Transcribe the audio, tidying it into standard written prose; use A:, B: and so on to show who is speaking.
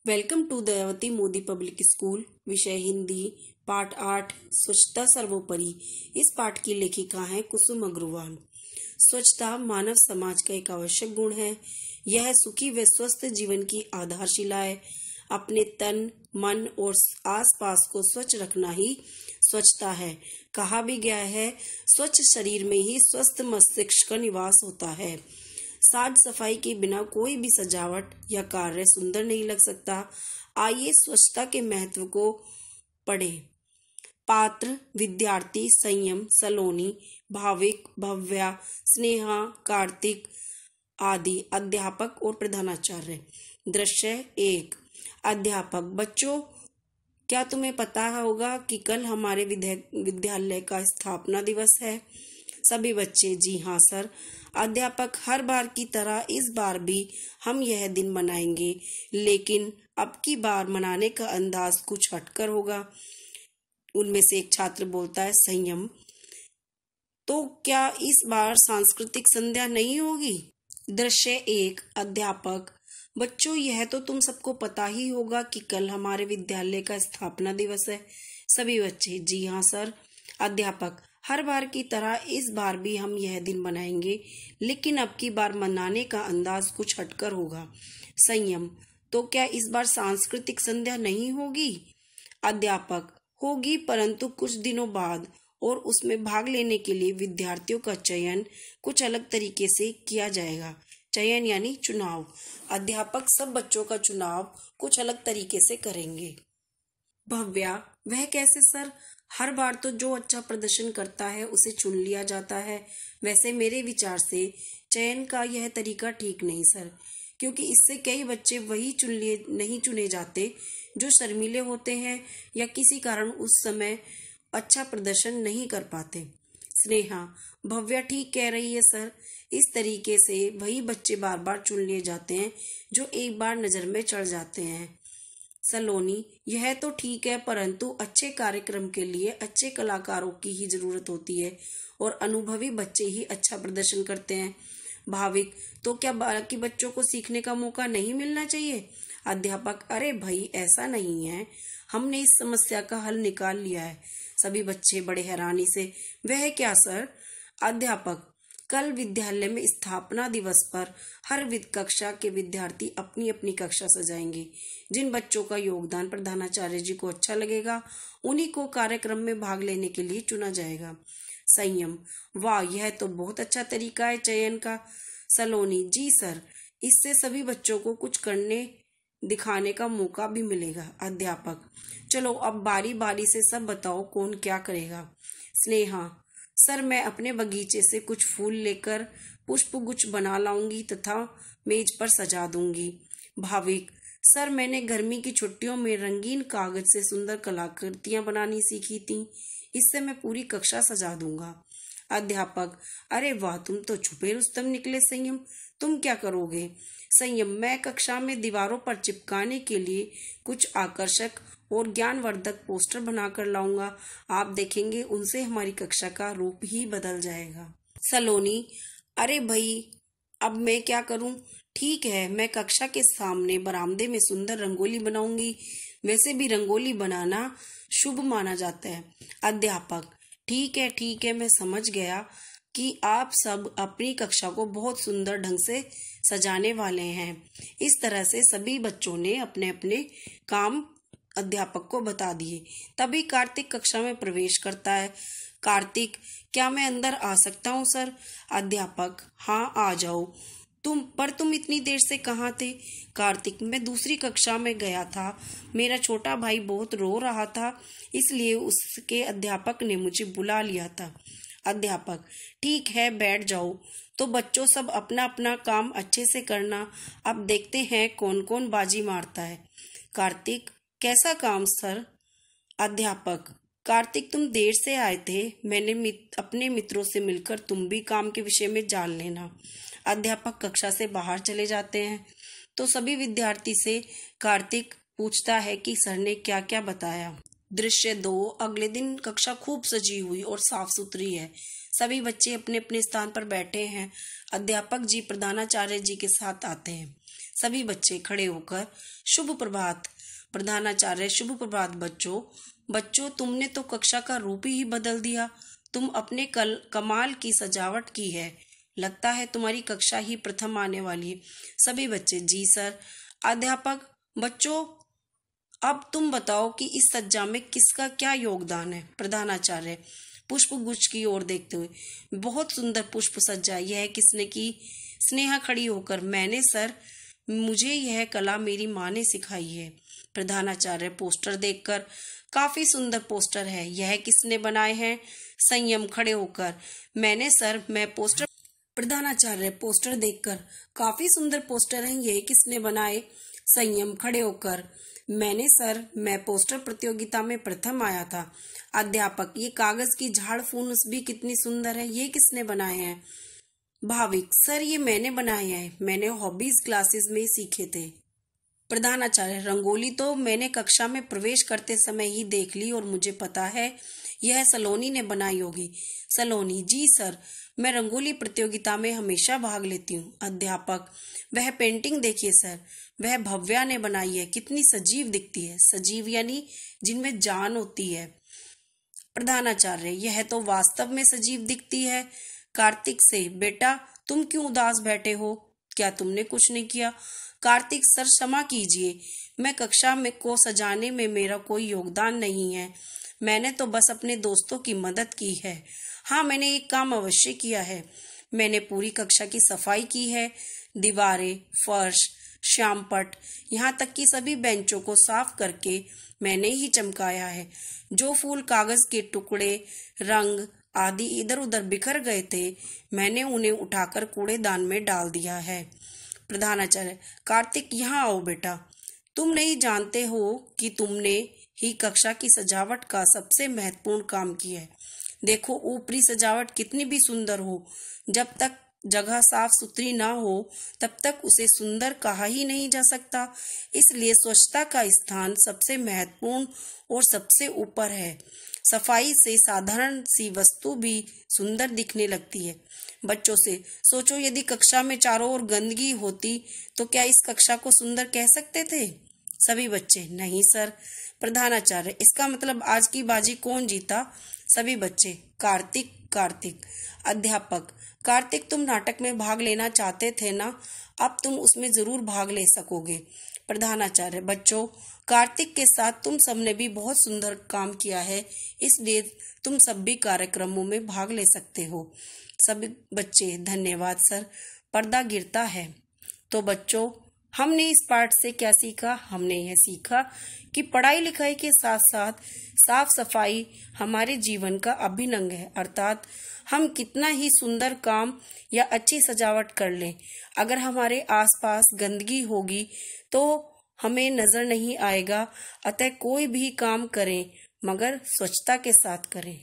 A: Welcome to Dayawati Modi public school. विषय हिंदी, पाठ 8 स्वच्छता सर्वोपरि। इस पाठ की लेखिका हैं कुसुम अग्रवाल। स्वच्छता मानव समाज का एक आवश्यक गुण है। यह सुखी व स्वस्थ जीवन की आधारशिला है। अपने तन, मन और आसपास को स्वच्छ रखना ही स्वच्छता है। कहा भी गया है, स्वच्छ शरीर में ही स्वस्थ मस्तिष्क का निवास होता है। साज सफाई के बिना कोई भी सजावट या कार्य सुंदर नहीं लग सकता। आइए स्वच्छता के महत्व को पढ़ें। पात्र, विद्यार्थी, संयम, सलोनी, भाविक, भव्या, स्नेहा, कार्तिक आदि, अध्यापक और प्रधानाचार्य। दृश्य 1। अध्यापक। बच्चों, क्या तुम्हें पता होगा कि कल हमारे विद्यालय का स्थापना दिवस है? सभी बच्चे, जी हाँ सर। अध्यापक। हर बार की तरह इस बार भी हम यह दिन मनाएंगे, लेकिन अब की बार मनाने का अंदाज कुछ हटकर होगा। उनमें से एक छात्र बोलता है, संयम। तो क्या इस बार सांस्कृतिक संध्या नहीं होगी? दृश्य 1। अध्यापक। बच्चों, यह तो तुम सबको पता ही होगा कि कल हमारे विद्यालय का स्थापना दिवस है। सभी बच्चे, जी हाँ सर। अध्यापक। हर बार की तरह इस बार भी हम यह दिन मनाएंगे, लेकिन अब की बार मनाने का अंदाज कुछ हटकर होगा। संयम। तो क्या इस बार सांस्कृतिक संध्या नहीं होगी? अध्यापक। होगी, परंतु कुछ दिनों बाद, और उसमें भाग लेने के लिए विद्यार्थियों का चयन कुछ अलग तरीके से किया जाएगा। चयन यानी चुनाव। अध्यापक सब बच्चों का चुनाव कुछ अलग तरीके से करेंगे। भव्या। वह कैसे सर? हर बार तो जो अच्छा प्रदर्शन करता है उसे चुन लिया जाता है। वैसे मेरे विचार से चयन का यह तरीका ठीक नहीं सर, क्योंकि इससे कई बच्चे वही नहीं चुने जाते जो शर्मीले होते हैं या किसी कारण उस समय अच्छा प्रदर्शन नहीं कर पाते। स्नेहा। भव्या ठीक कह रही है सर। इस तरीके से वही बच्चे बार बार चुन लिए जाते हैं जो एक बार नजर में चढ़ जाते हैं। सलोनी। यह तो ठीक है, परंतु अच्छे कार्यक्रम के लिए अच्छे कलाकारों की ही जरूरत होती है और अनुभवी बच्चे ही अच्छा प्रदर्शन करते हैं। भाविक। तो क्या बाकी बच्चों को सीखने का मौका नहीं मिलना चाहिए? अध्यापक। अरे भाई, ऐसा नहीं है। हमने इस समस्या का हल निकाल लिया है। सभी बच्चे बड़े हैरानी से, वह क्या सर? अध्यापक। कल विद्यालय में स्थापना दिवस पर हर कक्षा के विद्यार्थी अपनी अपनी कक्षा सजाएंगे। जिन बच्चों का योगदान प्रधानाचार्य जी को अच्छा लगेगा, उन्हीं को कार्यक्रम में भाग लेने के लिए चुना जाएगा। संयम। वाह, यह तो बहुत अच्छा तरीका है चयन का। सलोनी। जी सर, इससे सभी बच्चों को कुछ करने दिखाने का मौका भी मिलेगा। अध्यापक। चलो अब बारी बारी से सब बताओ कौन क्या करेगा। स्नेहा। सर, मैं अपने बगीचे से कुछ फूल लेकर पुष्प गुच्छ बना लाऊंगी तथा मेज पर सजा दूंगी। भाविक। सर, मैंने गर्मी की छुट्टियों में रंगीन कागज से सुंदर कलाकृतियां बनानी सीखी थी। इससे मैं पूरी कक्षा सजा दूंगा। अध्यापक। अरे वाह, तुम तो छुपे रुस्तम निकले। संयम। तुम क्या करोगे? संयम। मैं कक्षा में दीवारों पर चिपकाने के लिए कुछ आकर्षक और ज्ञानवर्धक पोस्टर बनाकर लाऊंगा। आप देखेंगे, उनसे हमारी कक्षा का रूप ही बदल जाएगा। सलोनी। अरे भाई, अब मैं क्या करूं? ठीक है, मैं कक्षा के सामने बरामदे में सुंदर रंगोली बनाऊंगी। वैसे भी रंगोली बनाना शुभ माना जाता है। अध्यापक। ठीक है, मैं समझ गया कि आप सब अपनी कक्षा को बहुत सुंदर ढंग से सजाने वाले हैं। इस तरह से सभी बच्चों ने अपने अपने काम अध्यापक को बता दिए। तभी कार्तिक कक्षा में प्रवेश करता है। कार्तिक। क्या मैं अंदर आ सकता हूँ सर? अध्यापक। हाँ, आ जाओ। तुम इतनी देर से कहाँ थे? कार्तिक। मैं दूसरी कक्षा में गया था। मेरा छोटा भाई बहुत रो रहा था, इसलिए उसके अध्यापक ने मुझे बुला लिया था। अध्यापक। ठीक है, बैठ जाओ। तो बच्चों, सब अपना अपना काम अच्छे से करना। अब देखते हैं कौन कौन बाजी मारता है। कार्तिक। कैसा काम सर? अध्यापक। कार्तिक, तुम देर से आए थे। मैंने अपने मित्रों से मिलकर तुम भी काम के विषय में जान लेना। अध्यापक कक्षा से बाहर चले जाते हैं तो सभी विद्यार्थी से कार्तिक पूछता है कि सर ने क्या क्या बताया। दृश्य 2। अगले दिन कक्षा खूब सजी हुई और साफ सुथरी है। सभी बच्चे अपने अपने स्थान पर बैठे हैं। अध्यापक जी प्रधानाचार्य जी के साथ आते हैं। सभी बच्चे खड़े होकर शुभ प्रभात। प्रधानाचार्य शुभ प्रभात बच्चों। बच्चों, तुमने तो कक्षा का रूप ही बदल दिया। तुम अपने कमाल की सजावट की है। लगता है तुम्हारी कक्षा ही प्रथम आने वाली है। सभी बच्चे जी सर। अध्यापक बच्चों, अब तुम बताओ कि इस सज्जा में किसका क्या योगदान है। प्रधानाचार्य पुष्प गुच्छ की ओर देखते हुए, बहुत सुंदर पुष्प सज्जा, यह किसने की। स्नेहा खड़ी होकर, मैंने सर, मुझे यह कला मेरी माँ ने सिखाई है। प्रधानाचार्य पोस्टर देखकर, काफी सुंदर पोस्टर है, यह किसने बनाए हैं। संयम खड़े होकर, मैंने सर, मैं पोस्टर। प्रधानाचार्य पोस्टर देखकर, काफी सुंदर पोस्टर है, यह किसने बनाए। संयम खड़े होकर, मैंने सर, मैं पोस्टर प्रतियोगिता में प्रथम आया था। अध्यापक, ये कागज की झाड़ फूस भी कितनी सुंदर है, ये किसने बनाए हैं। भाविक, सर ये मैंने बनाए हैं, मैंने हॉबीज क्लासेस में सीखे थे। प्रधानाचार्य, रंगोली तो मैंने कक्षा में प्रवेश करते समय ही देख ली और मुझे पता है यह सलोनी ने बनाई होगी। सलोनी, जी सर, मैं रंगोली प्रतियोगिता में हमेशा भाग लेती हूँ। अध्यापक, वह पेंटिंग देखिए सर, वह भव्या ने बनाई है, कितनी सजीव दिखती है। सजीव यानी जिनमें जान होती है। प्रधानाचार्य, यह तो वास्तव में सजीव दिखती है। कार्तिक से, बेटा तुम क्यों उदास बैठे हो, क्या तुमने कुछ नहीं किया। कार्तिक, सर क्षमा कीजिए, मैं कक्षा में को सजाने में मेरा कोई योगदान नहीं है, मैंने तो बस अपने दोस्तों की मदद की है। हाँ, मैंने एक काम अवश्य किया है, मैंने पूरी कक्षा की सफाई की है, दीवारें, फर्श, श्यामपट, यहाँ तक कि सभी बेंचों को साफ करके मैंने ही चमकाया है। जो फूल, कागज के टुकड़े, रंग आदि इधर उधर बिखर गए थे, मैंने उन्हें उठाकर कूड़ेदान में डाल दिया है। प्रधानाचार्य, कार्तिक यहाँ आओ बेटा, तुम नहीं जानते हो कि तुमने ही कक्षा की सजावट का सबसे महत्वपूर्ण काम किया है। देखो, ऊपरी सजावट कितनी भी सुंदर हो, जब तक जगह साफ सुथरी ना हो तब तक उसे सुंदर कहा ही नहीं जा सकता। इसलिए स्वच्छता का स्थान सबसे महत्वपूर्ण और सबसे ऊपर है। सफाई से साधारण सी वस्तु भी सुंदर दिखने लगती है। बच्चों से सोचो, यदि कक्षा में चारों ओर गंदगी होती तो क्या इस कक्षा को सुंदर कह सकते थे। सभी बच्चे, नहीं सर। प्रधानाचार्य, इसका मतलब आज की बाजी कौन जीता। सभी बच्चे, कार्तिक। कार्तिक। अध्यापक, कार्तिक तुम नाटक में भाग लेना चाहते थे ना, अब तुम उसमें जरूर भाग ले सकोगे। प्रधानाचार्य, बच्चों, कार्तिक के साथ तुम सबने भी बहुत सुंदर काम किया है, इसलिए तुम सब भी कार्यक्रमों में भाग ले सकते हो। सभी बच्चे, धन्यवाद सर। पर्दा गिरता है। तो बच्चों, हमने इस पाठ से क्या सीखा। हमने यह सीखा कि पढ़ाई लिखाई के साथ साथ साफ सफाई हमारे जीवन का अभिन्न अंग है। अर्थात हम कितना ही सुंदर काम या अच्छी सजावट कर लें, अगर हमारे आसपास गंदगी होगी तो हमें नजर नहीं आएगा। अतः कोई भी काम करें मगर स्वच्छता के साथ करें।